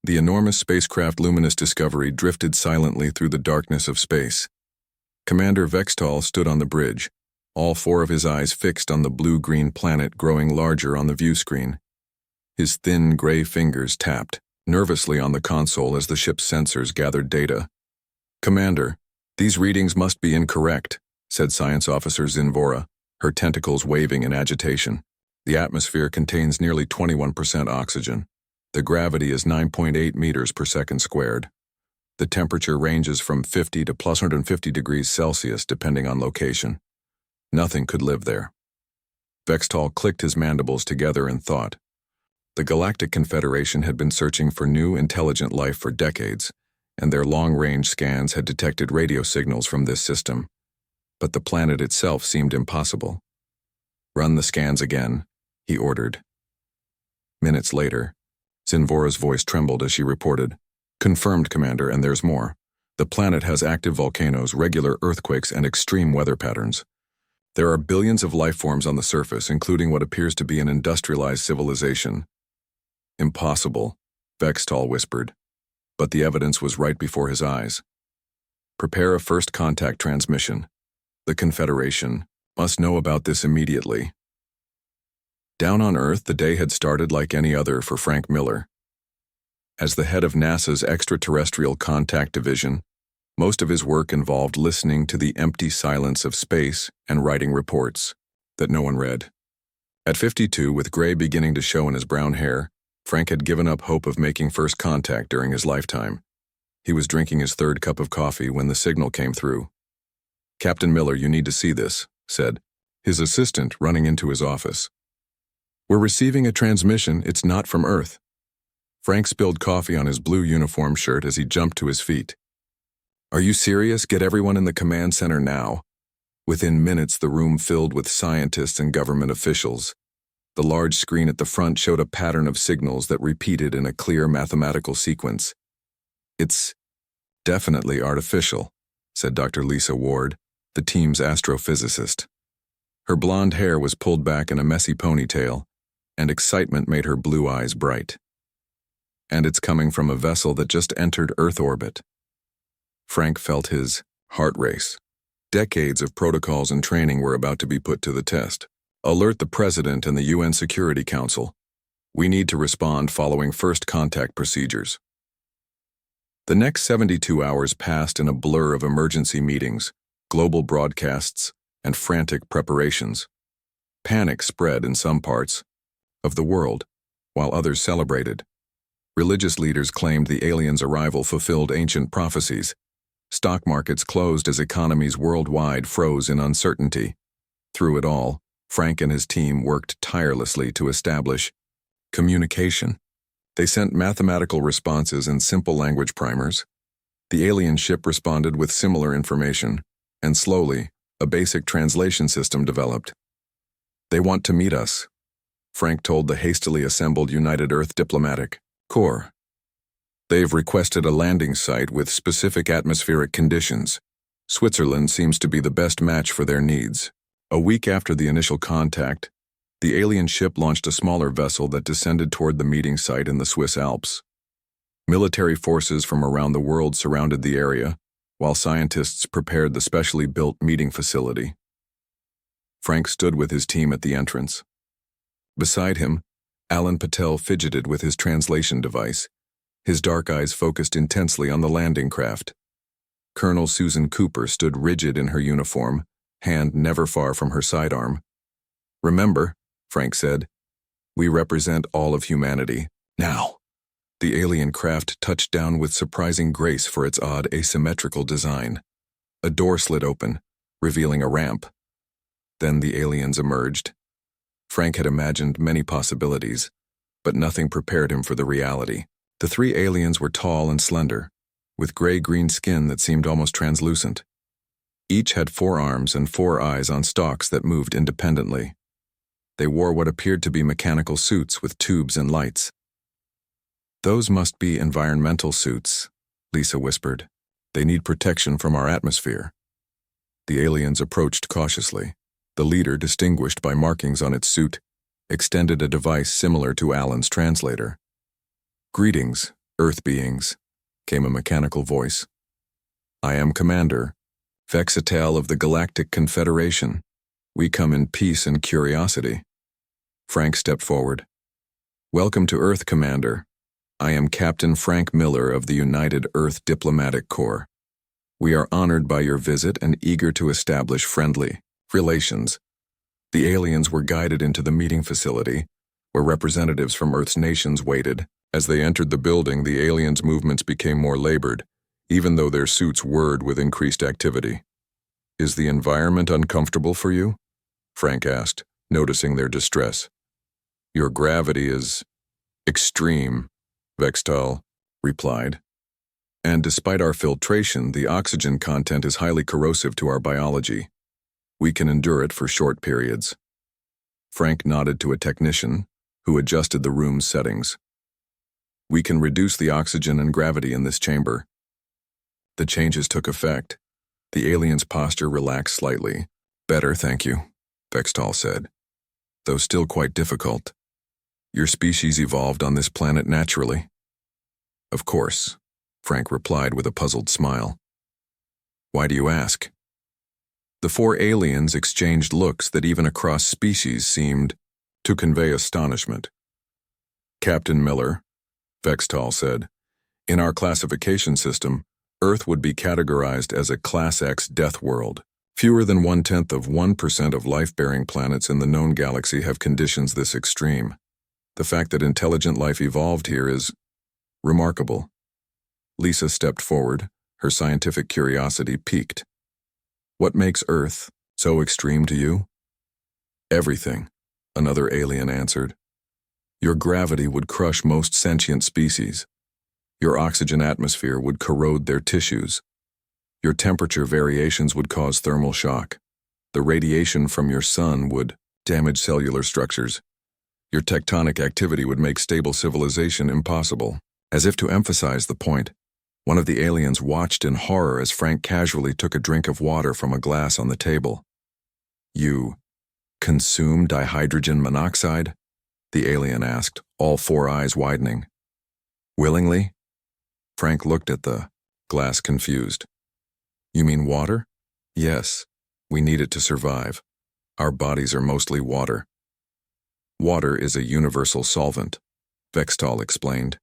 The enormous spacecraft Luminous Discovery drifted silently through the darkness of space. Commander Vextall stood on the bridge, all four of his eyes fixed on the blue-green planet growing larger on the view screen. His thin, gray fingers tapped nervously on the console as the ship's sensors gathered data. "Commander, these readings must be incorrect," said Science Officer Zinvora, her tentacles waving in agitation. "The atmosphere contains nearly 21% oxygen. The gravity is 9.8 meters per second squared. The temperature ranges from 50 to plus 150 degrees Celsius depending on location. Nothing could live there." Vextall clicked his mandibles together in thought. The Galactic Confederation had been searching for new, intelligent life for decades, and their long-range scans had detected radio signals from this system. But the planet itself seemed impossible. "Run the scans again," he ordered. Minutes later, Zinvora's voice trembled as she reported, "Confirmed, Commander, and there's more. The planet has active volcanoes, regular earthquakes, and extreme weather patterns. There are billions of life forms on the surface, including what appears to be an industrialized civilization." "Impossible," Vextall whispered, but the evidence was right before his eyes. "Prepare a first contact transmission. The Confederation must know about this immediately." Down on Earth, the day had started like any other for Frank Miller. As the head of NASA's Extraterrestrial Contact Division, most of his work involved listening to the empty silence of space and writing reports that no one read. At 52, with gray beginning to show in his brown hair, Frank had given up hope of making first contact during his lifetime. He was drinking his third cup of coffee when the signal came through. "Captain Miller, you need to see this," said his assistant, running into his office. "We're receiving a transmission. It's not from Earth." Frank spilled coffee on his blue uniform shirt as he jumped to his feet. "Are you serious? Get everyone in the command center now." Within minutes, the room filled with scientists and government officials. The large screen at the front showed a pattern of signals that repeated in a clear mathematical sequence. "It's definitely artificial," said Dr. Lisa Ward, the team's astrophysicist. Her blonde hair was pulled back in a messy ponytail, and excitement made her blue eyes bright. "And it's coming from a vessel that just entered Earth orbit." Frank felt his heart race. Decades of protocols and training were about to be put to the test. "Alert the President and the UN Security Council. We need to respond following first contact procedures." The next 72 hours passed in a blur of emergency meetings, global broadcasts, and frantic preparations. Panic spread in some parts of the world, while others celebrated. Religious leaders claimed the aliens' arrival fulfilled ancient prophecies. Stock markets closed as economies worldwide froze in uncertainty. Through it all, Frank and his team worked tirelessly to establish communication. They sent mathematical responses and simple language primers. The alien ship responded with similar information, and slowly, a basic translation system developed. "They want to meet us," Frank told the hastily assembled United Earth Diplomatic Corps. "They've requested a landing site with specific atmospheric conditions. Switzerland seems to be the best match for their needs." A week after the initial contact, the alien ship launched a smaller vessel that descended toward the meeting site in the Swiss Alps. Military forces from around the world surrounded the area, while scientists prepared the specially built meeting facility. Frank stood with his team at the entrance. Beside him, Alan Patel fidgeted with his translation device, his dark eyes focused intensely on the landing craft. Colonel Susan Cooper stood rigid in her uniform, hand never far from her sidearm. "Remember," Frank said, "we represent all of humanity. Now." The alien craft touched down with surprising grace for its odd asymmetrical design. A door slid open, revealing a ramp. Then the aliens emerged. Frank had imagined many possibilities, but nothing prepared him for the reality. The three aliens were tall and slender, with gray-green skin that seemed almost translucent. Each had 4 arms and 4 eyes on stalks that moved independently. They wore what appeared to be mechanical suits with tubes and lights. "Those must be environmental suits," Lisa whispered. "They need protection from our atmosphere." The aliens approached cautiously. The leader, distinguished by markings on its suit, extended a device similar to Alan's translator. "Greetings," Earth beings, came a mechanical voice. I am Commander, Vexatal of the Galactic Confederation. We come in peace and curiosity. Frank stepped forward. Welcome to Earth, Commander. I am Captain Frank Miller of the United Earth Diplomatic Corps. We are honored by your visit and eager to establish friendly relations. The aliens were guided into the meeting facility, where representatives from Earth's nations waited. As they entered the building, the aliens' movements became more labored, even though their suits whirred with increased activity. Is the environment uncomfortable for you? Frank asked, noticing their distress. Your gravity is extreme, Vextal replied. And despite our filtration, the oxygen content is highly corrosive to our biology. We can endure it for short periods. Frank nodded to a technician, who adjusted the room's settings. We can reduce the oxygen and gravity in this chamber. The changes took effect. The alien's posture relaxed slightly. Better, thank you, Vextal said, though still quite difficult. Your species evolved on this planet naturally. Of course, Frank replied with a puzzled smile. Why do you ask? The four aliens exchanged looks that even across species seemed to convey astonishment. Captain Miller, Vextal said, in our classification system, Earth would be categorized as a Class X death world. Fewer than 0.1% of life-bearing planets in the known galaxy have conditions this extreme. The fact that intelligent life evolved here is remarkable. Lisa stepped forward, her scientific curiosity piqued. What makes Earth so extreme to you? Everything, another alien answered. Your gravity would crush most sentient species. Your oxygen atmosphere would corrode their tissues. Your temperature variations would cause thermal shock. The radiation from your sun would damage cellular structures. Your tectonic activity would make stable civilization impossible. As if to emphasize the point, one of the aliens watched in horror as Frank casually took a drink of water from a glass on the table. You consume dihydrogen monoxide? The alien asked, all four eyes widening. Willingly? Frank looked at the glass confused. You mean water? Yes, we need it to survive. Our bodies are mostly water. Water is a universal solvent, Vextal explained.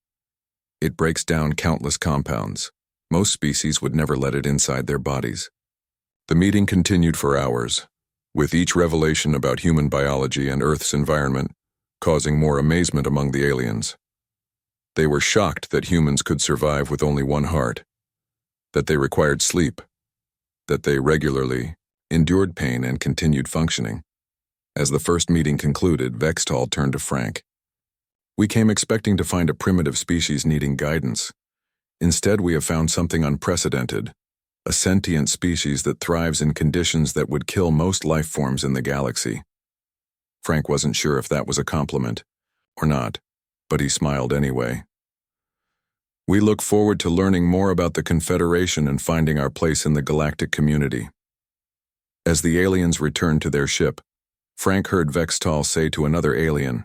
It breaks down countless compounds. Most species would never let it inside their bodies. The meeting continued for hours, with each revelation about human biology and Earth's environment causing more amazement among the aliens. They were shocked that humans could survive with only one heart, that they required sleep, that they regularly endured pain and continued functioning. As the first meeting concluded, Vextal turned to Frank. We came expecting to find a primitive species needing guidance. Instead, we have found something unprecedented, a sentient species that thrives in conditions that would kill most life forms in the galaxy. Frank wasn't sure if that was a compliment or not, but he smiled anyway. We look forward to learning more about the Confederation and finding our place in the galactic community. As the aliens returned to their ship, Frank heard Vextal say to another alien,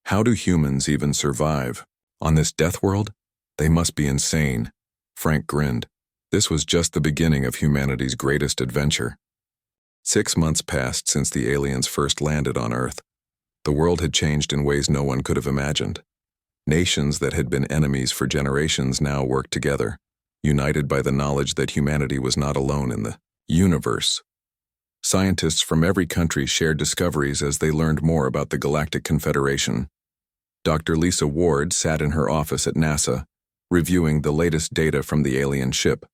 How do humans even survive? On this death world? They must be insane. Frank grinned. This was just the beginning of humanity's greatest adventure. 6 months passed since the aliens first landed on Earth. The world had changed in ways no one could have imagined. Nations that had been enemies for generations now worked together, united by the knowledge that humanity was not alone in the universe. Scientists from every country shared discoveries as they learned more about the Galactic Confederation. Dr. Lisa Ward sat in her office at NASA, reviewing the latest data from the alien ship.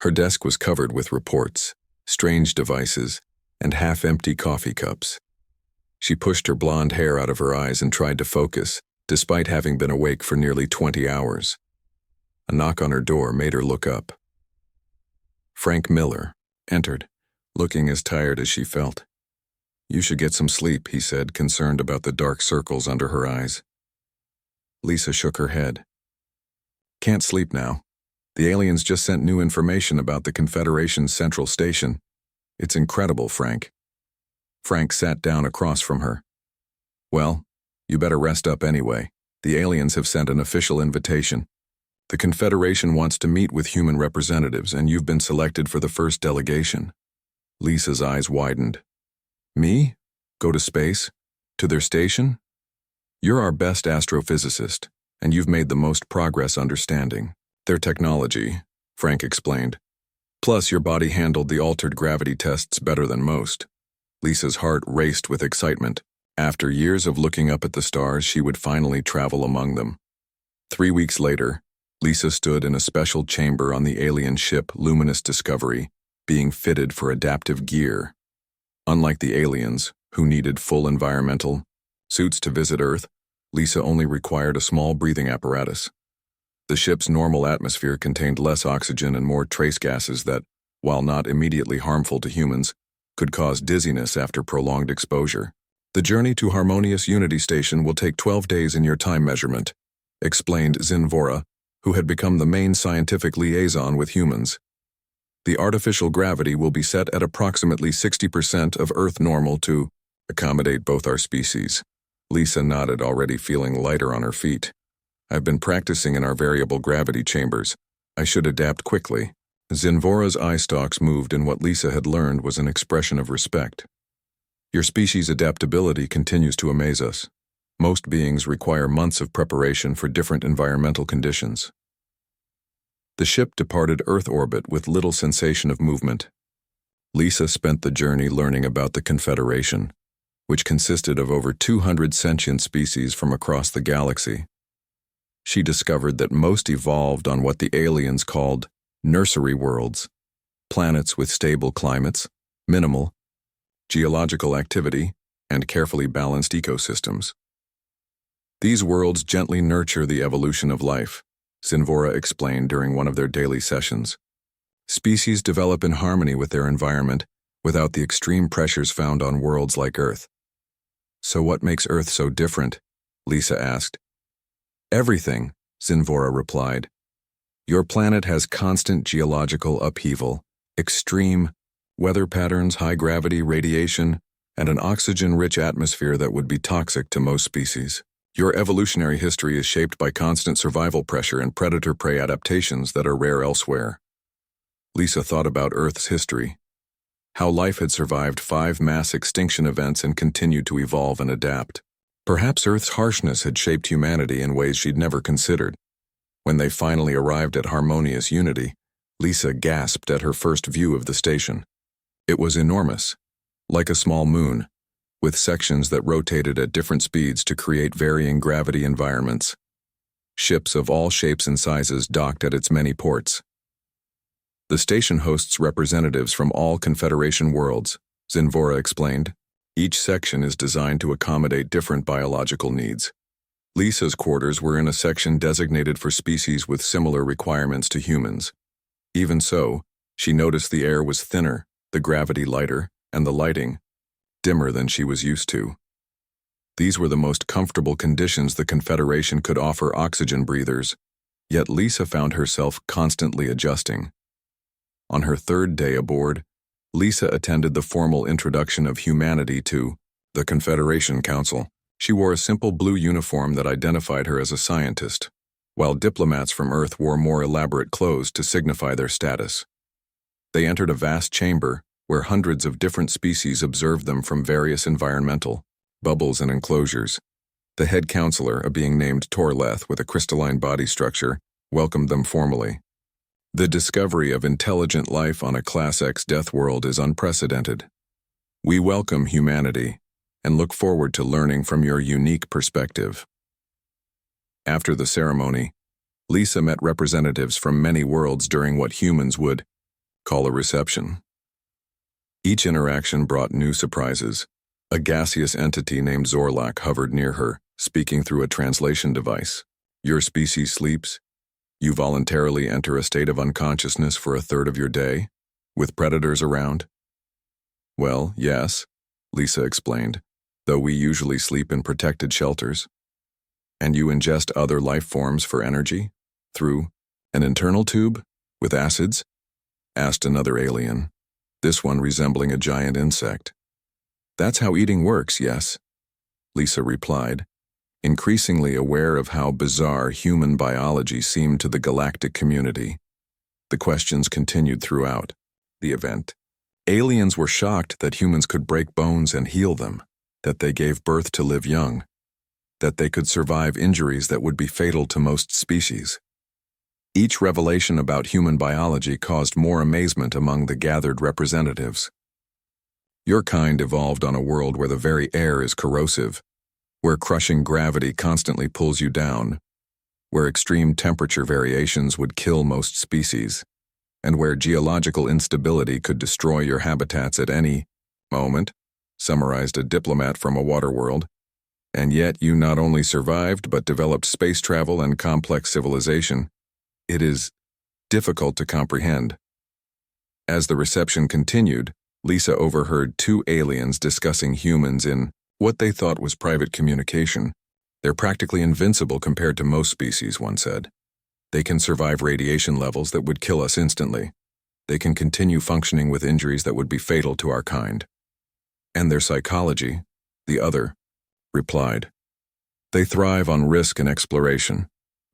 Her desk was covered with reports, strange devices, and half-empty coffee cups. She pushed her blonde hair out of her eyes and tried to focus, despite having been awake for nearly 20 hours. A knock on her door made her look up. Frank Miller entered, looking as tired as she felt. You should get some sleep, he said, concerned about the dark circles under her eyes. Lisa shook her head. Can't sleep now. The aliens just sent new information about the Confederation's central station. It's incredible, Frank. Frank sat down across from her. Well, you better rest up anyway. The aliens have sent an official invitation. The Confederation wants to meet with human representatives, and you've been selected for the first delegation. Lisa's eyes widened. Me? Go to space? To their station? You're our best astrophysicist, and you've made the most progress understanding their technology, Frank explained. Plus, your body handled the altered gravity tests better than most. Lisa's heart raced with excitement. After years of looking up at the stars, she would finally travel among them. 3 weeks later, Lisa stood in a special chamber on the alien ship Luminous Discovery, being fitted for adaptive gear. Unlike the aliens, who needed full environmental suits to visit Earth, Lisa only required a small breathing apparatus. The ship's normal atmosphere contained less oxygen and more trace gases that, while not immediately harmful to humans, could cause dizziness after prolonged exposure. The journey to Harmonious Unity Station will take 12 days in your time measurement, explained Zinvora, who had become the main scientific liaison with humans. The artificial gravity will be set at approximately 60% of Earth normal to accommodate both our species. Lisa nodded, already feeling lighter on her feet. I've been practicing in our variable gravity chambers. I should adapt quickly. Zinvora's eye stalks moved in what Lisa had learned was an expression of respect. Your species' adaptability continues to amaze us. Most beings require months of preparation for different environmental conditions. The ship departed Earth orbit with little sensation of movement. Lisa spent the journey learning about the Confederation, which consisted of over 200 sentient species from across the galaxy. She discovered that most evolved on what the aliens called nursery worlds, planets with stable climates, minimal geological activity, and carefully balanced ecosystems. These worlds gently nurture the evolution of life, Zinvora explained during one of their daily sessions. Species develop in harmony with their environment without the extreme pressures found on worlds like Earth. So what makes Earth so different? Lisa asked. Everything, Zinvora replied. Your planet has constant geological upheaval, extreme weather patterns, high gravity, radiation, and an oxygen-rich atmosphere that would be toxic to most species. Your evolutionary history is shaped by constant survival pressure and predator-prey adaptations that are rare elsewhere. Lisa thought about Earth's history, how life had survived 5 mass extinction events and continued to evolve and adapt. Perhaps Earth's harshness had shaped humanity in ways she'd never considered. When they finally arrived at Harmonious Unity, Lisa gasped at her first view of the station. It was enormous, like a small moon, with sections that rotated at different speeds to create varying gravity environments. Ships of all shapes and sizes docked at its many ports. The station hosts representatives from all Confederation worlds, Zinvora explained. Each section is designed to accommodate different biological needs. Lisa's quarters were in a section designated for species with similar requirements to humans. Even so, she noticed the air was thinner, the gravity lighter, and the lighting dimmer than she was used to. These were the most comfortable conditions the Confederation could offer oxygen breathers, yet Lisa found herself constantly adjusting. On her 3rd day aboard, Lisa attended the formal introduction of humanity to the Confederation Council. She wore a simple blue uniform that identified her as a scientist, while diplomats from Earth wore more elaborate clothes to signify their status. They entered a vast chamber where hundreds of different species observed them from various environmental bubbles and enclosures. The head counselor, a being named Torleth with a crystalline body structure, welcomed them formally. The discovery of intelligent life on a Class X Deathworld is unprecedented. We welcome humanity and look forward to learning from your unique perspective. After the ceremony, Lisa met representatives from many worlds during what humans would call a reception. Each interaction brought new surprises. A gaseous entity named Zorlak hovered near her, speaking through a translation device. Your species sleeps. You voluntarily enter a state of unconsciousness for a third of your day, with predators around? Well, yes, Lisa explained, though we usually sleep in protected shelters. And you ingest other life forms for energy? Through an internal tube? With acids? Asked another alien, this one resembling a giant insect. That's how eating works, yes, Lisa replied. Increasingly aware of how bizarre human biology seemed to the galactic community, the questions continued throughout the event. Aliens were shocked that humans could break bones and heal them, that they gave birth to live young, that they could survive injuries that would be fatal to most species. Each revelation about human biology caused more amazement among the gathered representatives. Your kind evolved on a world where the very air is corrosive, where crushing gravity constantly pulls you down, where extreme temperature variations would kill most species, and where geological instability could destroy your habitats at any moment, summarized a diplomat from a water world. And yet you not only survived but developed space travel and complex civilization. It is difficult to comprehend. As the reception continued, Lisa overheard two aliens discussing humans in what they thought was private communication. They're practically invincible compared to most species, one said. They can survive radiation levels that would kill us instantly. They can continue functioning with injuries that would be fatal to our kind. And their psychology, the other, replied. They thrive on risk and exploration.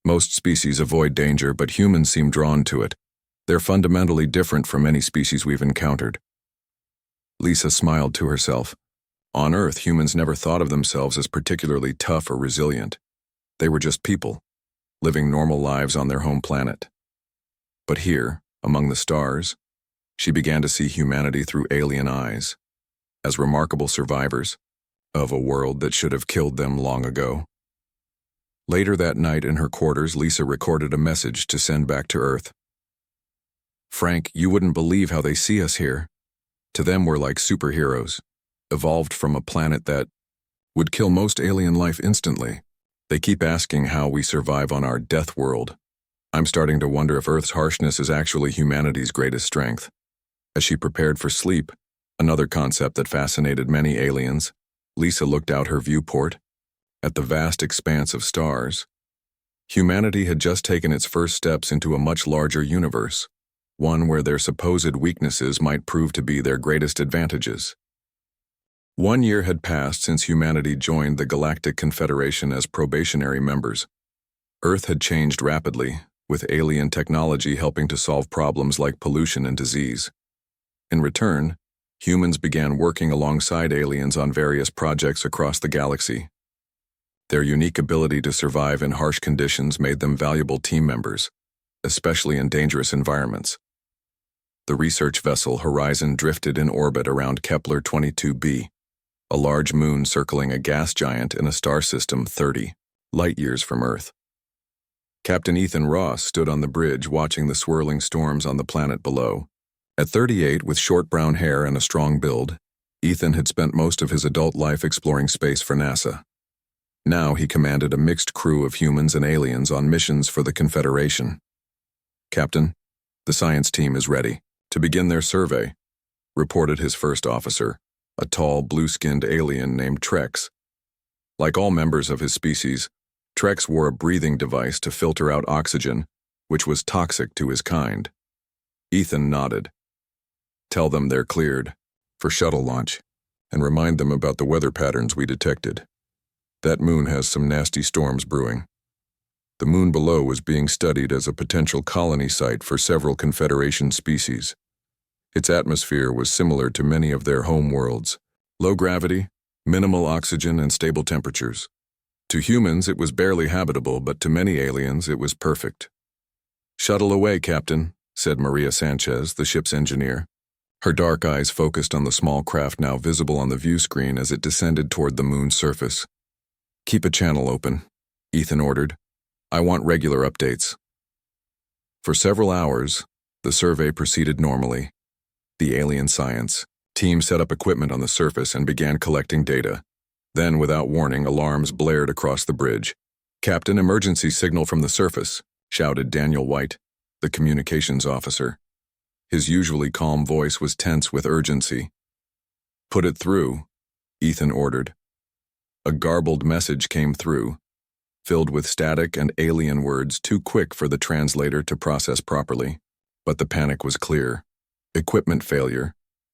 Most species avoid danger, but humans seem drawn to it. They're fundamentally different from any species we've encountered. Lisa smiled to herself. On Earth, humans never thought of themselves as particularly tough or resilient. They were just people, living normal lives on their home planet. But here, among the stars, she began to see humanity through alien eyes, as remarkable survivors of a world that should have killed them long ago. Later that night in her quarters, Lisa recorded a message to send back to Earth. Frank, you wouldn't believe how they see us here. To them, we're like superheroes, evolved from a planet that would kill most alien life instantly. They keep asking how we survive on our Deathworld. I'm starting to wonder if Earth's harshness is actually humanity's greatest strength. As she prepared for sleep, another concept that fascinated many aliens, Lisa looked out her viewport at the vast expanse of stars. Humanity had just taken its first steps into a much larger universe, one where their supposed weaknesses might prove to be their greatest advantages. 1 year had passed since humanity joined the Galactic Confederation as probationary members. Earth had changed rapidly, with alien technology helping to solve problems like pollution and disease. In return, humans began working alongside aliens on various projects across the galaxy. Their unique ability to survive in harsh conditions made them valuable team members, especially in dangerous environments. The research vessel Horizon drifted in orbit around Kepler 22b, a large moon circling a gas giant in a star system 30 light-years from Earth. Captain Ethan Ross stood on the bridge watching the swirling storms on the planet below. At 38, with short brown hair and a strong build, Ethan had spent most of his adult life exploring space for NASA. Now he commanded a mixed crew of humans and aliens on missions for the Confederation. Captain, the science team is ready to begin their survey, reported his first officer, a tall, blue-skinned alien named Trex. Like all members of his species, Trex wore a breathing device to filter out oxygen, which was toxic to his kind. Ethan nodded. Tell them they're cleared for shuttle launch, and remind them about the weather patterns we detected. That moon has some nasty storms brewing. The moon below was being studied as a potential colony site for several Confederation species. Its atmosphere was similar to many of their home worlds. Low gravity, minimal oxygen, and stable temperatures. To humans, it was barely habitable, but to many aliens, it was perfect. Shuttle away, Captain, said Maria Sanchez, the ship's engineer. Her dark eyes focused on the small craft now visible on the view screen as it descended toward the moon's surface. Keep a channel open, Ethan ordered. I want regular updates. For several hours, the survey proceeded normally. The alien science team set up equipment on the surface and began collecting data. Then, without warning, alarms blared across the bridge. Captain, emergency signal from the surface, shouted Daniel White, the communications officer. His usually calm voice was tense with urgency. Put it through, Ethan ordered. A garbled message came through, filled with static and alien words too quick for the translator to process properly. But the panic was clear. Equipment failure,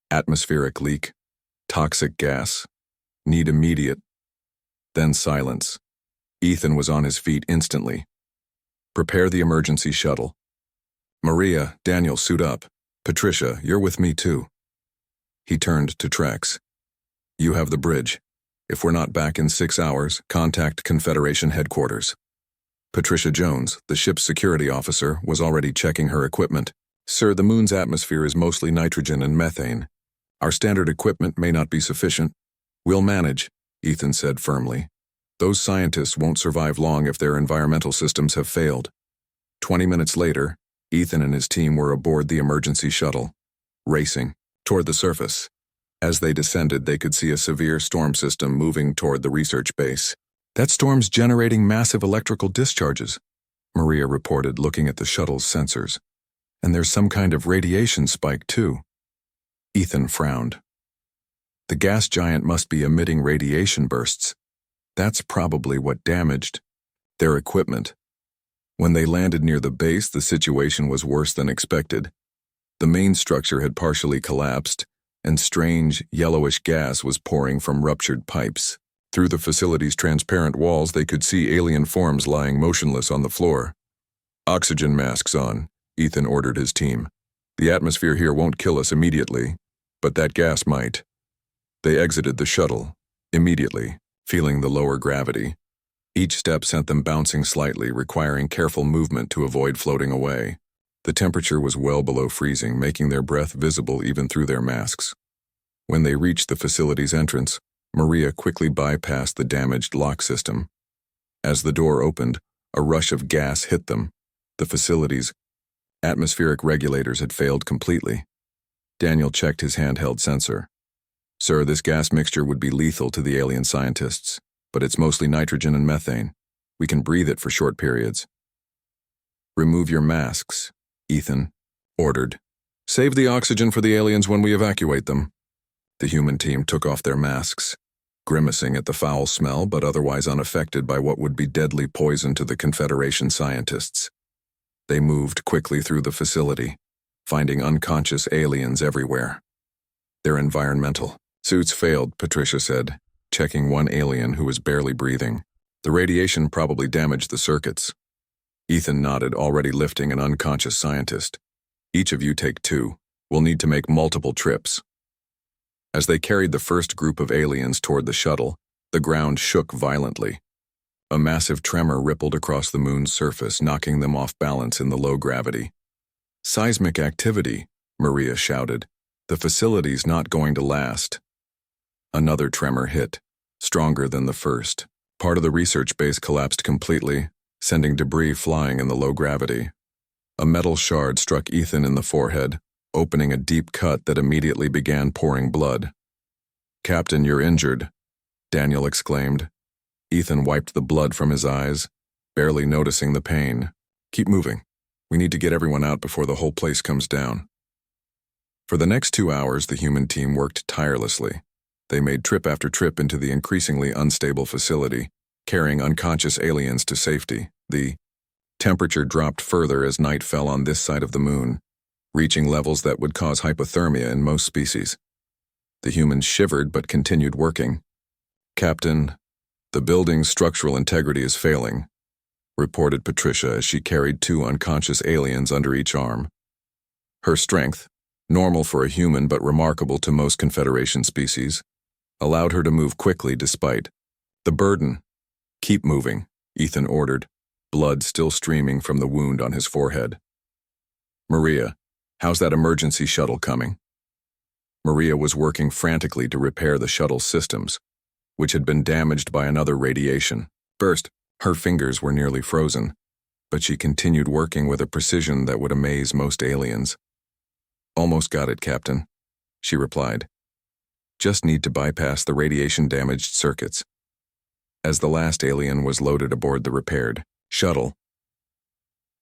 atmospheric leak, toxic gas, need immediate. Then silence. Ethan was on his feet instantly. Prepare the emergency shuttle. Maria, Daniel, suit up. Patricia, you're with me too. He turned to Trex. You have the bridge. If we're not back in 6 hours, contact Confederation headquarters. Patricia Jones, the ship's security officer, was already checking her equipment. Sir, the moon's atmosphere is mostly nitrogen and methane. Our standard equipment may not be sufficient. We'll manage, Ethan said firmly. Those scientists won't survive long if their environmental systems have failed. 20 minutes later, Ethan and his team were aboard the emergency shuttle, racing toward the surface. As they descended, they could see a severe storm system moving toward the research base. That storm's generating massive electrical discharges, Maria reported, looking at the shuttle's sensors. And there's some kind of radiation spike, too. Ethan frowned. The gas giant must be emitting radiation bursts. That's probably what damaged their equipment. When they landed near the base, the situation was worse than expected. The main structure had partially collapsed, and strange, yellowish gas was pouring from ruptured pipes. Through the facility's transparent walls, they could see alien forms lying motionless on the floor. Oxygen masks on, Ethan ordered his team. The atmosphere here won't kill us immediately, but that gas might. They exited the shuttle, immediately, feeling the lower gravity. Each step sent them bouncing slightly, requiring careful movement to avoid floating away. The temperature was well below freezing, making their breath visible even through their masks. When they reached the facility's entrance, Maria quickly bypassed the damaged lock system. As the door opened, a rush of gas hit them. The facility's atmospheric regulators had failed completely. Daniel checked his handheld sensor. Sir, this gas mixture would be lethal to the alien scientists, but it's mostly nitrogen and methane. We can breathe it for short periods. Remove your masks, Ethan ordered. Save the oxygen for the aliens when we evacuate them. The human team took off their masks, grimacing at the foul smell but otherwise unaffected by what would be deadly poison to the Confederation scientists. They moved quickly through the facility, finding unconscious aliens everywhere. Their environmental suits failed, Patricia said, checking one alien who was barely breathing. The radiation probably damaged the circuits. Ethan nodded, already lifting an unconscious scientist. Each of you take 2. We'll need to make multiple trips. As they carried the first group of aliens toward the shuttle, the ground shook violently. A massive tremor rippled across the moon's surface, knocking them off balance in the low gravity. Seismic activity, Maria shouted. The facility's not going to last. Another tremor hit, stronger than the first. Part of the research base collapsed completely, sending debris flying in the low gravity. A metal shard struck Ethan in the forehead, opening a deep cut that immediately began pouring blood. Captain, you're injured, Daniel exclaimed. Ethan wiped the blood from his eyes, barely noticing the pain. Keep moving. We need to get everyone out before the whole place comes down. For the next 2 hours, the human team worked tirelessly. They made trip after trip into the increasingly unstable facility, carrying unconscious aliens to safety. The temperature dropped further as night fell on this side of the moon, reaching levels that would cause hypothermia in most species. The humans shivered but continued working. Captain, the building's structural integrity is failing, reported Patricia as she carried 2 unconscious aliens under each arm. Her strength, normal for a human but remarkable to most Confederation species, allowed her to move quickly despite the burden. Keep moving, Ethan ordered, blood still streaming from the wound on his forehead. Maria, how's that emergency shuttle coming? Maria was working frantically to repair the shuttle's systems, which had been damaged by another radiation burst. Her fingers were nearly frozen, but she continued working with a precision that would amaze most aliens. Almost got it, Captain, she replied. Just need to bypass the radiation-damaged circuits. As the last alien was loaded aboard the repaired shuttle,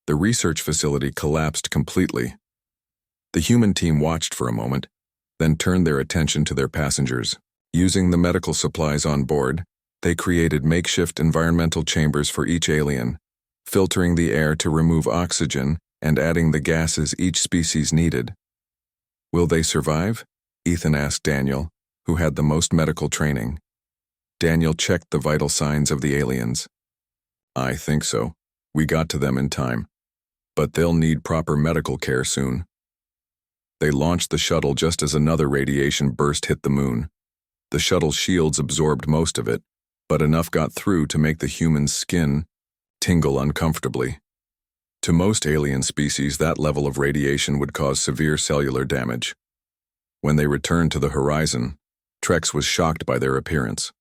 the research facility collapsed completely. The human team watched for a moment, then turned their attention to their passengers. Using the medical supplies on board, they created makeshift environmental chambers for each alien, filtering the air to remove oxygen and adding the gases each species needed. Will they survive? Ethan asked Daniel, who had the most medical training. Daniel checked the vital signs of the aliens. I think so. We got to them in time. But they'll need proper medical care soon. They launched the shuttle just as another radiation burst hit the moon. The shuttle's shields absorbed most of it, but enough got through to make the human's skin tingle uncomfortably. To most alien species, that level of radiation would cause severe cellular damage. When they returned to the horizon, Trex was shocked by their appearance.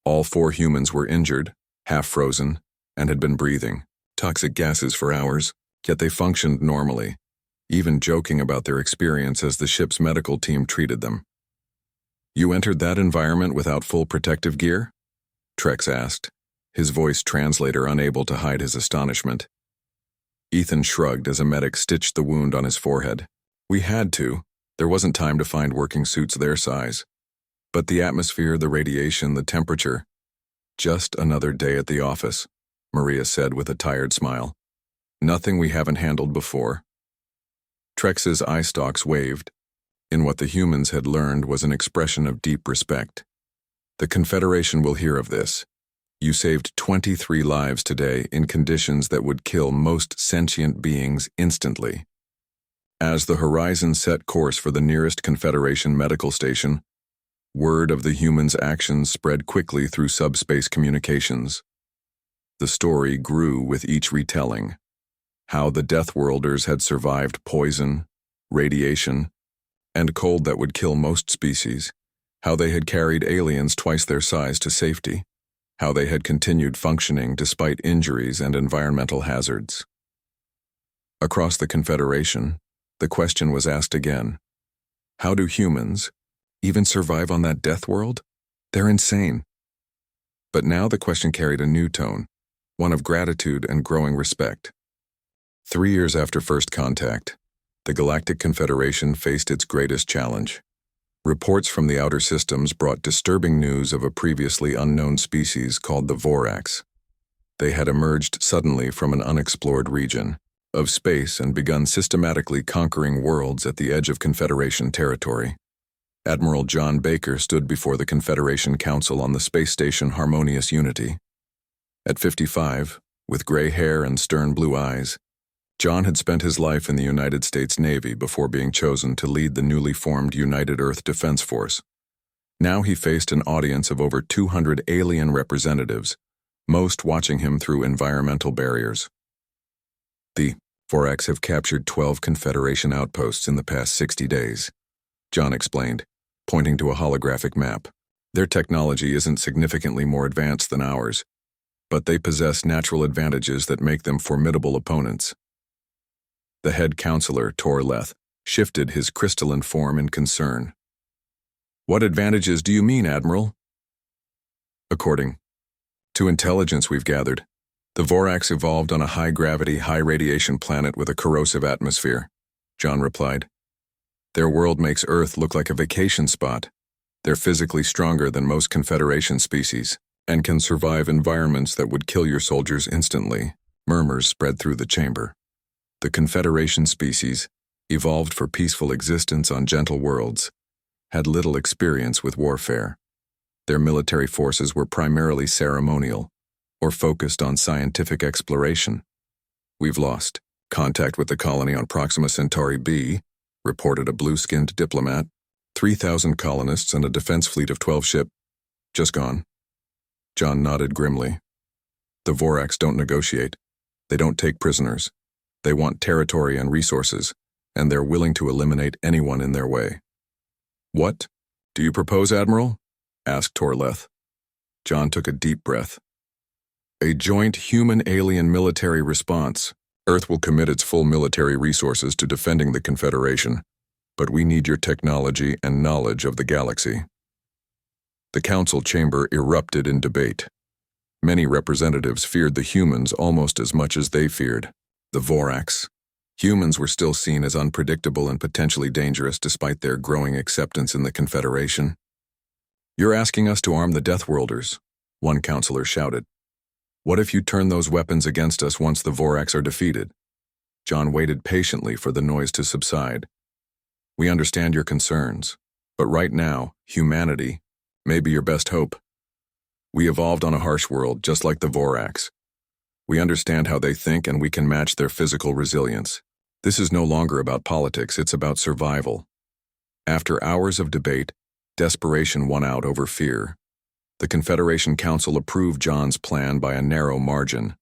All 4 humans were injured, half frozen, and had been breathing toxic gases for hours, yet they functioned normally, even joking about their experience as the ship's medical team treated them. "You entered that environment without full protective gear?" Trex asked, his voice translator unable to hide his astonishment. Ethan shrugged as a medic stitched the wound on his forehead. "We had to. There wasn't time to find working suits their size. But the atmosphere, the radiation, the temperature. Just another day at the office," Maria said with a tired smile. "Nothing we haven't handled before." Trex's eye stalks waved. In what the humans had learned was an expression of deep respect. "The Confederation will hear of this. You saved 23 lives today in conditions that would kill most sentient beings instantly." As the horizon set course for the nearest Confederation medical station, word of the humans' actions spread quickly through subspace communications. The story grew with each retelling. How the Deathworlders had survived poison, radiation, and cold that would kill most species. How they had carried aliens twice their size to safety. How they had continued functioning despite injuries and environmental hazards. Across the Confederation, the question was asked again. How do humans even survive on that death world? They're insane. But now the question carried a new tone, one of gratitude and growing respect. 3 years after first contact, the Galactic Confederation faced its greatest challenge. Reports from the outer systems brought disturbing news of a previously unknown species called the Vorax. They had emerged suddenly from an unexplored region of space and begun systematically conquering worlds at the edge of Confederation territory. Admiral John Baker stood before the Confederation Council on the space station Harmonious Unity. At 55, with gray hair and stern blue eyes, John had spent his life in the United States Navy before being chosen to lead the newly formed United Earth Defense Force. Now he faced an audience of over 200 alien representatives, most watching him through environmental barriers. The Vorax have captured 12 Confederation outposts in the past 60 days, John explained, pointing to a holographic map. Their technology isn't significantly more advanced than ours, but they possess natural advantages that make them formidable opponents. The head counselor, Torleth, shifted his crystalline form in concern. "What advantages do you mean, Admiral?" "According to intelligence we've gathered, the Vorax evolved on a high-gravity, high-radiation planet with a corrosive atmosphere," John replied. "Their world makes Earth look like a vacation spot. They're physically stronger than most Confederation species and can survive environments that would kill your soldiers instantly." Murmurs spread through the chamber. The Confederation species, evolved for peaceful existence on gentle worlds, had little experience with warfare. Their military forces were primarily ceremonial, or focused on scientific exploration. "We've lost contact with the colony on Proxima Centauri B," reported a blue-skinned diplomat. 3,000 colonists and a defense fleet of 12 ships. Just gone. John nodded grimly. "The Vorax don't negotiate. They don't take prisoners. They want territory and resources, and they're willing to eliminate anyone in their way." "What do you propose, Admiral?" asked Torleth. John took a deep breath. "A joint human-alien military response. Earth will commit its full military resources to defending the Confederation, but we need your technology and knowledge of the galaxy." The council chamber erupted in debate. Many representatives feared the humans almost as much as they feared the Vorax. Humans were still seen as unpredictable and potentially dangerous despite their growing acceptance in the Confederation. "You're asking us to arm the Deathworlders," one counselor shouted. "What if you turn those weapons against us once the Vorax are defeated?" John waited patiently for the noise to subside. "We understand your concerns, but right now, humanity may be your best hope. We evolved on a harsh world, just like the Vorax. We understand how they think and we can match their physical resilience. This is no longer about politics, it's about survival. After hours of debate, desperation won out over fear. The Confederation Council approved John's plan by a narrow margin.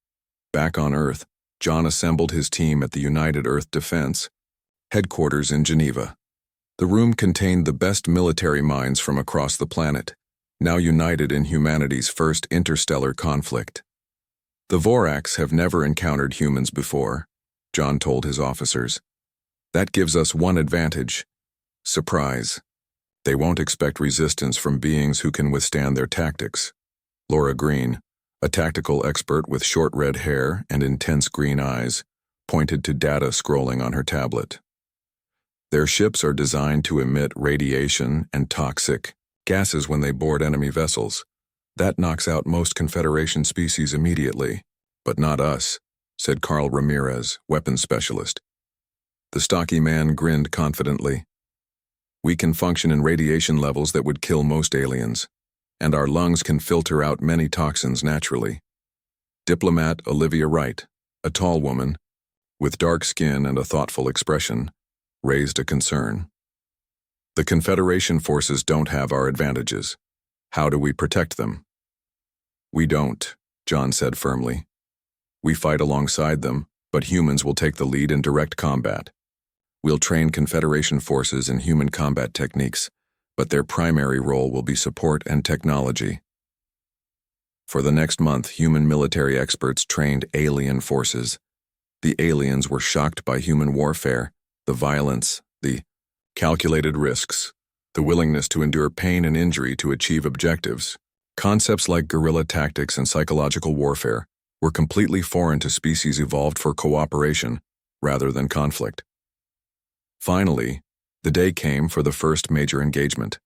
Back on Earth, John assembled his team at the United Earth Defense headquarters in Geneva. The room contained the best military minds from across the planet, now united in humanity's first interstellar conflict. The Vorax have never encountered humans before, John told his officers. That gives us one advantage: surprise. They won't expect resistance from beings who can withstand their tactics. Laura Green, a tactical expert with short red hair and intense green eyes, pointed to data scrolling on her tablet. Their ships are designed to emit radiation and toxic gases when they board enemy vessels. That knocks out most Confederation species immediately. But not us, said Carl Ramirez, weapons specialist. The stocky man grinned confidently. We can function in radiation levels that would kill most aliens, and our lungs can filter out many toxins naturally. Diplomat Olivia Wright, a tall woman, with dark skin and a thoughtful expression, raised a concern. The Confederation forces don't have our advantages. How do we protect them? We don't, John said firmly. We fight alongside them, but humans will take the lead in direct combat. We'll train Confederation forces in human combat techniques, but their primary role will be support and technology. For the next month, human military experts trained alien forces. The aliens were shocked by human warfare, the violence, the calculated risks, the willingness to endure pain and injury to achieve objectives. Concepts like guerrilla tactics and psychological warfare were completely foreign to species evolved for cooperation rather than conflict. Finally, the day came for the first major engagement.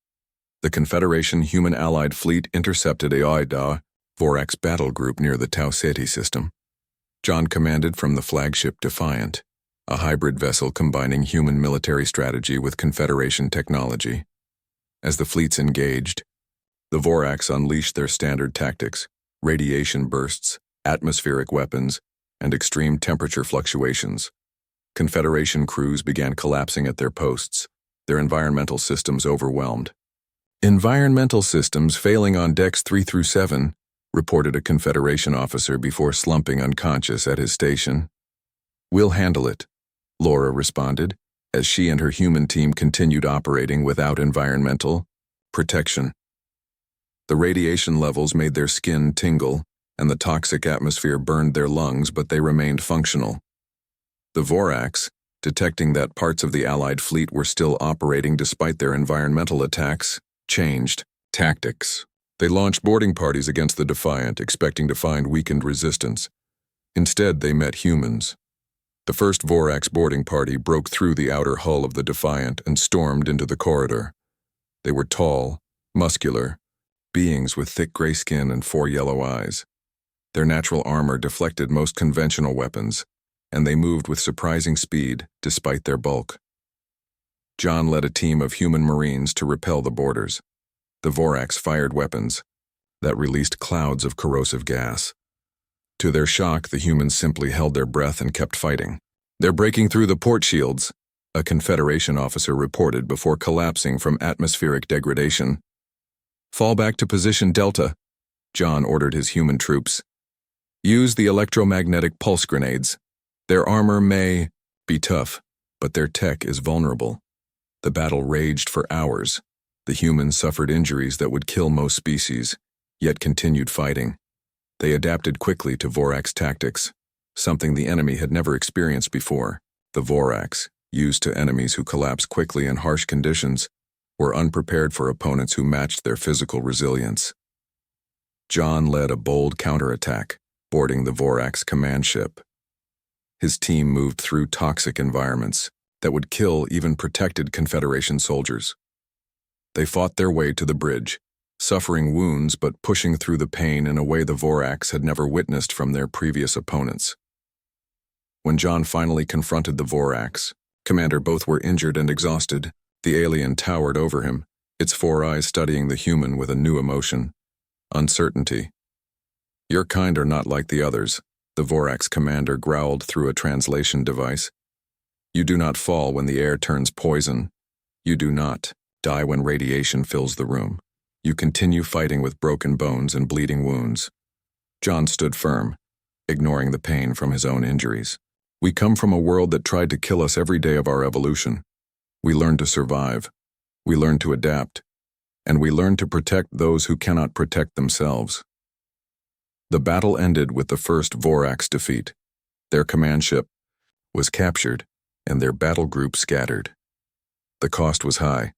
The Confederation Human Allied Fleet intercepted a AIDA Vorax battle group near the Tau Ceti system. John commanded from the flagship Defiant, a hybrid vessel combining human military strategy with Confederation technology. As the fleets engaged, the Vorax unleashed their standard tactics: radiation bursts, atmospheric weapons, and extreme temperature fluctuations. Confederation crews began collapsing at their posts, their environmental systems overwhelmed. Environmental systems failing on decks 3 through 7, reported a Confederation officer before slumping unconscious at his station. We'll handle it, Laura responded, as she and her human team continued operating without environmental protection. The radiation levels made their skin tingle, and the toxic atmosphere burned their lungs, but they remained functional. The Vorax, detecting that parts of the Allied fleet were still operating despite their environmental attacks, changed tactics. They launched boarding parties against the Defiant, expecting to find weakened resistance. Instead, they met humans. The first Vorax boarding party broke through the outer hull of the Defiant and stormed into the corridor. They were tall, muscular, beings with thick gray skin and 4 yellow eyes. Their natural armor deflected most conventional weapons, and they moved with surprising speed despite their bulk. John led a team of human marines to repel the boarders. The Vorax fired weapons that released clouds of corrosive gas. To their shock, the humans simply held their breath and kept fighting. They're breaking through the port shields, a Confederation officer reported before collapsing from atmospheric degradation. Fall back to position Delta, John ordered his human troops. Use the electromagnetic pulse grenades. Their armor may be tough, but their tech is vulnerable. The battle raged for hours. The humans suffered injuries that would kill most species, yet continued fighting. They adapted quickly to Vorax tactics, something the enemy had never experienced before. The Vorax, used to enemies who collapse quickly in harsh conditions, were unprepared for opponents who matched their physical resilience. John led a bold counterattack, boarding the Vorax command ship. His team moved through toxic environments that would kill even protected Confederation soldiers. They fought their way to the bridge, suffering wounds but pushing through the pain in a way the Vorax had never witnessed from their previous opponents. When John finally confronted the Vorax, Commander, both were injured and exhausted. The alien towered over him, its 4 eyes studying the human with a new emotion: uncertainty. Your kind are not like the others, the Vorax commander growled through a translation device. You do not fall when the air turns poison. You do not die when radiation fills the room. You continue fighting with broken bones and bleeding wounds. John stood firm, ignoring the pain from his own injuries. We come from a world that tried to kill us every day of our evolution. We learned to survive. We learned to adapt. And we learned to protect those who cannot protect themselves. The battle ended with the first Vorax defeat. Their command ship was captured, and their battle group scattered. The cost was high.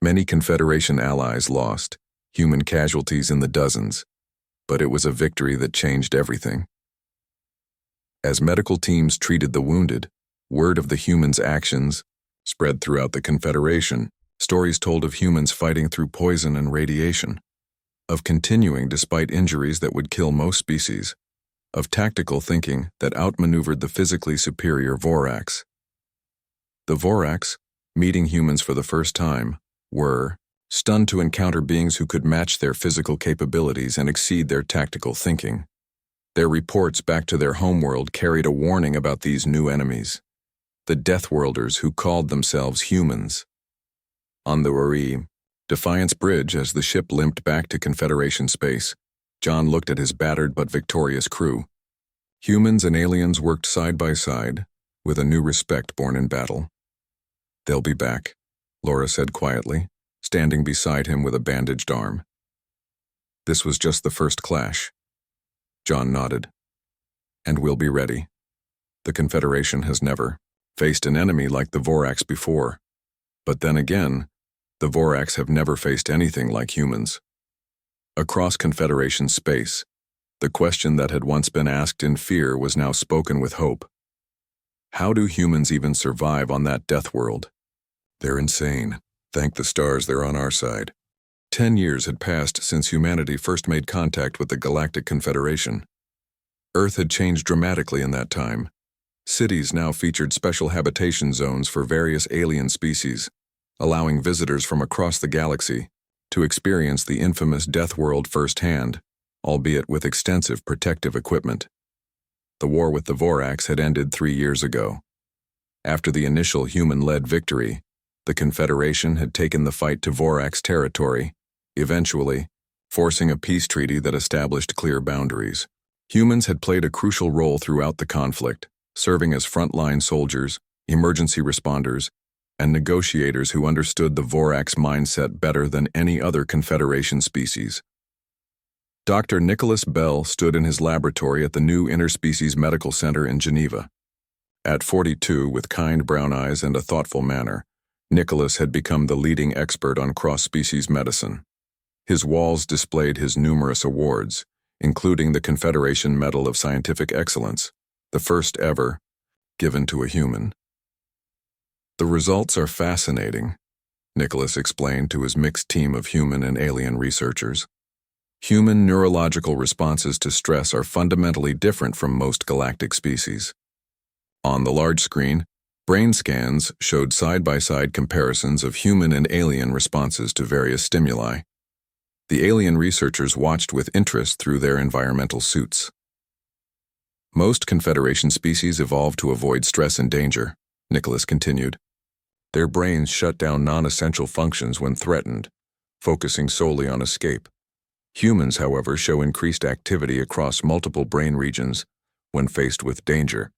Many Confederation allies lost, human casualties in the dozens, but it was a victory that changed everything. As medical teams treated the wounded, word of the humans' actions spread throughout the Confederation. Stories told of humans fighting through poison and radiation, of continuing despite injuries that would kill most species, of tactical thinking that outmaneuvered the physically superior Vorax. The Vorax, meeting humans for the first time, were stunned to encounter beings who could match their physical capabilities and exceed their tactical thinking. Their reports back to their homeworld carried a warning about these new enemies, the Deathworlders who called themselves humans. On the Defiance Bridge, as the ship limped back to Confederation space, John looked at his battered but victorious crew. Humans and aliens worked side by side, with a new respect born in battle. They'll be back, Laura said quietly, standing beside him with a bandaged arm. This was just the first clash. John nodded. And we'll be ready. The Confederation has never faced an enemy like the Vorax before. But then again, the Vorax have never faced anything like humans. Across Confederation space, the question that had once been asked in fear was now spoken with hope. How do humans even survive on that death world? They're insane. Thank the stars they're on our side. 10 years had passed since humanity first made contact with the Galactic Confederation. Earth had changed dramatically in that time. Cities now featured special habitation zones for various alien species, allowing visitors from across the galaxy to experience the infamous death world firsthand, albeit with extensive protective equipment. The war with the Vorax had ended 3 years ago. After the initial human-led victory, the Confederation had taken the fight to Vorax territory, eventually forcing a peace treaty that established clear boundaries. Humans had played a crucial role throughout the conflict, serving as frontline soldiers, emergency responders, and negotiators who understood the Vorax mindset better than any other Confederation species. Dr. Nicholas Bell stood in his laboratory at the new Interspecies Medical Center in Geneva. At 42, with kind brown eyes and a thoughtful manner, Nicholas had become the leading expert on cross-species medicine. His walls displayed his numerous awards, including the Confederation Medal of Scientific Excellence, the first ever given to a human. The results are fascinating, Nicholas explained to his mixed team of human and alien researchers. Human neurological responses to stress are fundamentally different from most galactic species. On the large screen, brain scans showed side-by-side comparisons of human and alien responses to various stimuli. The alien researchers watched with interest through their environmental suits. Most Confederation species evolved to avoid stress and danger, Nicholas continued. Their brains shut down non-essential functions when threatened, focusing solely on escape. Humans, however, show increased activity across multiple brain regions when faced with danger.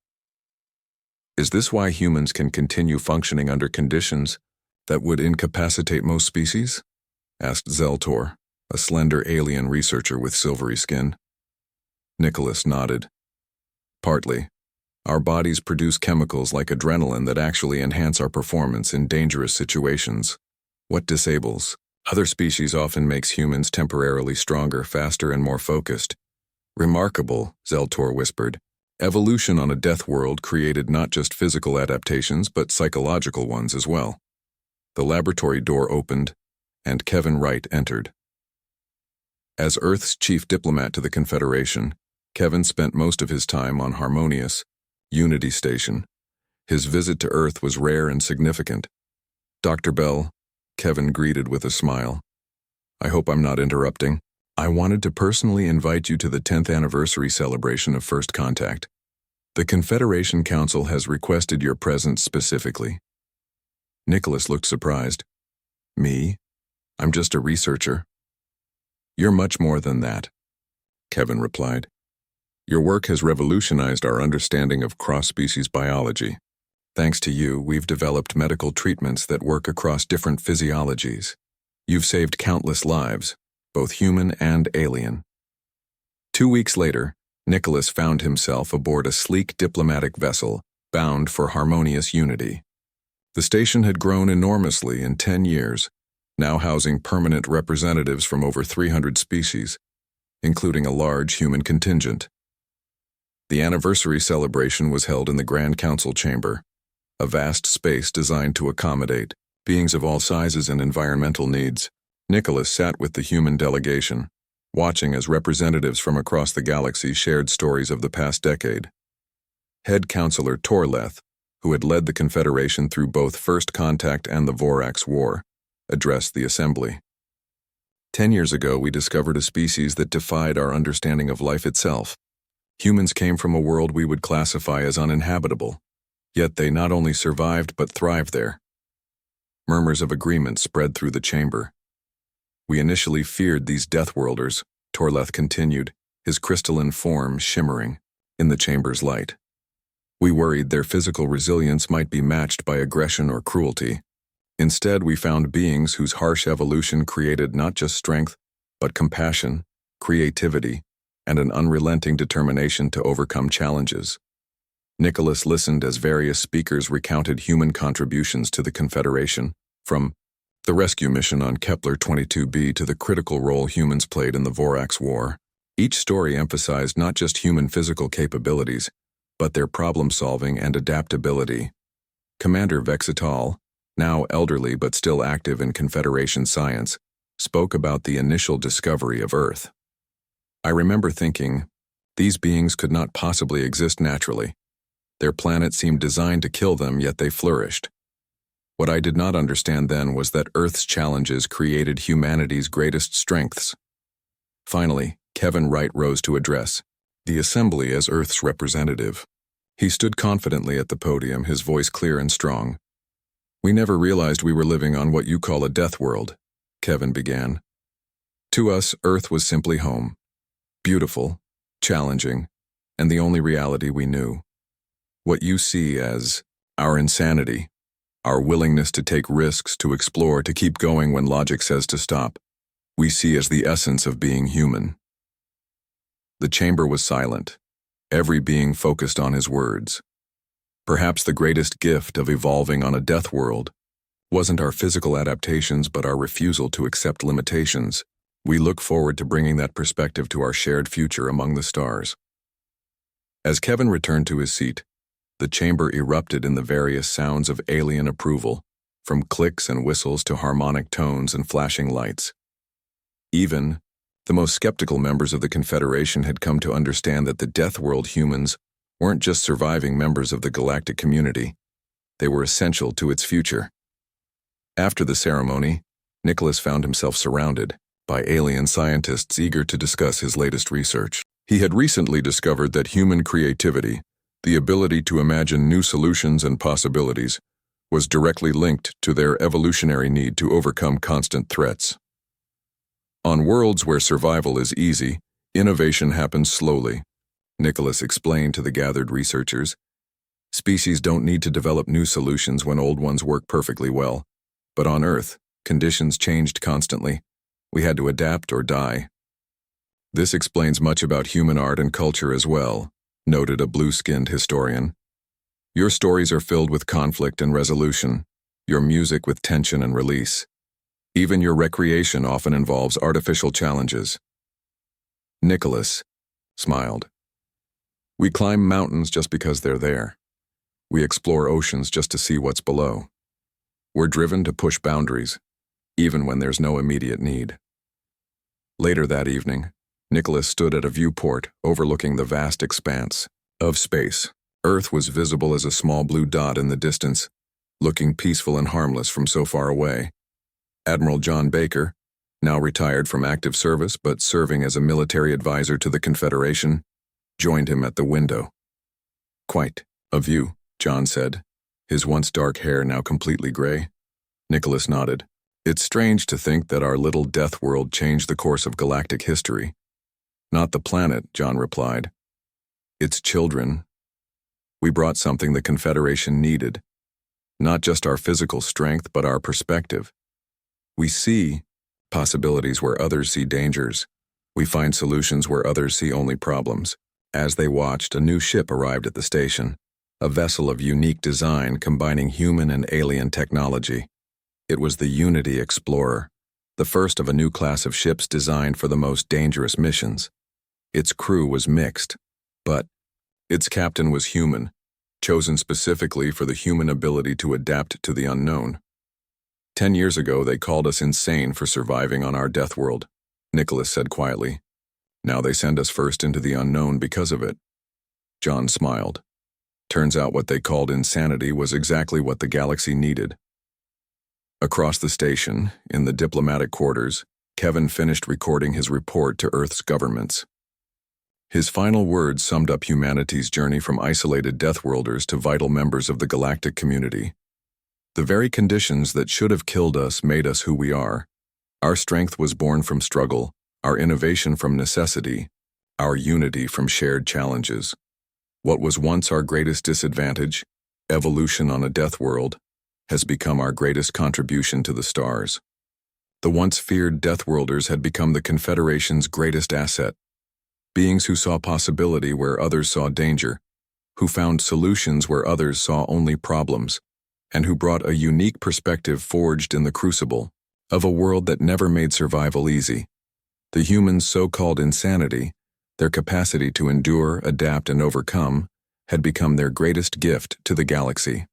Is this why humans can continue functioning under conditions that would incapacitate most species? Asked Zeltor, a slender alien researcher with silvery skin. Nicholas nodded. Partly. Our bodies produce chemicals like adrenaline that actually enhance our performance in dangerous situations. What disables other species often makes humans temporarily stronger, faster, and more focused. Remarkable, Zeltor whispered. Evolution on a death world created not just physical adaptations, but psychological ones as well. The laboratory door opened, and Kevin Wright entered. As Earth's chief diplomat to the Confederation, Kevin spent most of his time on Harmonious, Unity Station. His visit to Earth was rare and significant. Dr. Bell, Kevin greeted with a smile. I hope I'm not interrupting. I wanted to personally invite you to the 10th anniversary celebration of First Contact. The Confederation Council has requested your presence specifically. Nicholas looked surprised. Me? I'm just a researcher. You're much more than that, Kevin replied. Your work has revolutionized our understanding of cross-species biology. Thanks to you, we've developed medical treatments that work across different physiologies. You've saved countless lives, both human and alien. 2 weeks later, Nicholas found himself aboard a sleek diplomatic vessel bound for harmonious unity. The station had grown enormously in 10 years, now housing permanent representatives from over 300 species, including a large human contingent. The anniversary celebration was held in the Grand Council Chamber, a vast space designed to accommodate beings of all sizes and environmental needs. Nicholas sat with the human delegation, watching as representatives from across the galaxy shared stories of the past decade. Head Counselor Torleth, who had led the Confederation through both First Contact and the HFY War, addressed the assembly. 10 years ago, we discovered a species that defied our understanding of life itself. Humans came from a world we would classify as uninhabitable, yet they not only survived but thrived there. Murmurs of agreement spread through the chamber. We initially feared these Deathworlders, Torleth continued, his crystalline form shimmering in the chamber's light. We worried their physical resilience might be matched by aggression or cruelty. Instead, we found beings whose harsh evolution created not just strength, but compassion, creativity, and an unrelenting determination to overcome challenges. Nicholas listened as various speakers recounted human contributions to the Confederation, from the rescue mission on Kepler 22b to the critical role humans played in the HFY War. Each story emphasized not just human physical capabilities, but their problem-solving and adaptability. Commander Vexitol, now elderly but still active in Confederation science, spoke about the initial discovery of Earth. I remember thinking, these beings could not possibly exist naturally. Their planet seemed designed to kill them, yet they flourished. What I did not understand then was that Earth's challenges created humanity's greatest strengths. Finally, Kevin Wright rose to address the assembly as Earth's representative. He stood confidently at the podium, his voice clear and strong. We never realized we were living on what you call a death world, Kevin began. To us, Earth was simply home. Beautiful, challenging, and the only reality we knew. What you see as our insanity, our willingness to take risks, to explore, to keep going when logic says to stop, we see as the essence of being human. The chamber was silent, every being focused on his words. Perhaps the greatest gift of evolving on a death world wasn't our physical adaptations but our refusal to accept limitations. We look forward to bringing that perspective to our shared future among the stars. As Kevin returned to his seat, the chamber erupted in the various sounds of alien approval, from clicks and whistles to harmonic tones and flashing lights. Even the most skeptical members of the Confederation had come to understand that the Deathworld humans weren't just surviving members of the galactic community, they were essential to its future. After the ceremony, Nicholas found himself surrounded by alien scientists eager to discuss his latest research. He had recently discovered that human creativity, the ability to imagine new solutions and possibilities, was directly linked to their evolutionary need to overcome constant threats. On worlds where survival is easy, innovation happens slowly, Nicholas explained to the gathered researchers. Species don't need to develop new solutions when old ones work perfectly well. But on Earth, conditions changed constantly. We had to adapt or die. This explains much about human art and culture as well, noted a blue-skinned historian. Your stories are filled with conflict and resolution, your music with tension and release. Even your recreation often involves artificial challenges. Nicholas smiled. We climb mountains just because they're there. We explore oceans just to see what's below. We're driven to push boundaries, even when there's no immediate need. Later that evening, Nicholas stood at a viewport overlooking the vast expanse of space. Earth was visible as a small blue dot in the distance, looking peaceful and harmless from so far away. Admiral John Baker, now retired from active service but serving as a military advisor to the Confederation, joined him at the window. "Quite a view," John said, his once dark hair now completely gray. Nicholas nodded. "It's strange to think that our little Deathworld changed the course of galactic history." "Not the planet," John replied. "Its children. We brought something the Confederation needed. Not just our physical strength, but our perspective. We see possibilities where others see dangers. We find solutions where others see only problems." As they watched, a new ship arrived at the station, a vessel of unique design combining human and alien technology. It was the Unity Explorer, the first of a new class of ships designed for the most dangerous missions. Its crew was mixed, but its captain was human, chosen specifically for the human ability to adapt to the unknown. 10 years ago, they called us insane for surviving on our Deathworld, Nicholas said quietly. Now they send us first into the unknown because of it. John smiled. Turns out what they called insanity was exactly what the galaxy needed. Across the station, in the diplomatic quarters, Kevin finished recording his report to Earth's governments. His final words summed up humanity's journey from isolated Deathworlders to vital members of the galactic community. The very conditions that should have killed us made us who we are. Our strength was born from struggle, our innovation from necessity, our unity from shared challenges. What was once our greatest disadvantage, evolution on a Deathworld, has become our greatest contribution to the stars. The once feared Deathworlders had become the Confederation's greatest asset. Beings who saw possibility where others saw danger, who found solutions where others saw only problems, and who brought a unique perspective forged in the crucible of a world that never made survival easy. The humans' so-called insanity, their capacity to endure, adapt, and overcome, had become their greatest gift to the galaxy.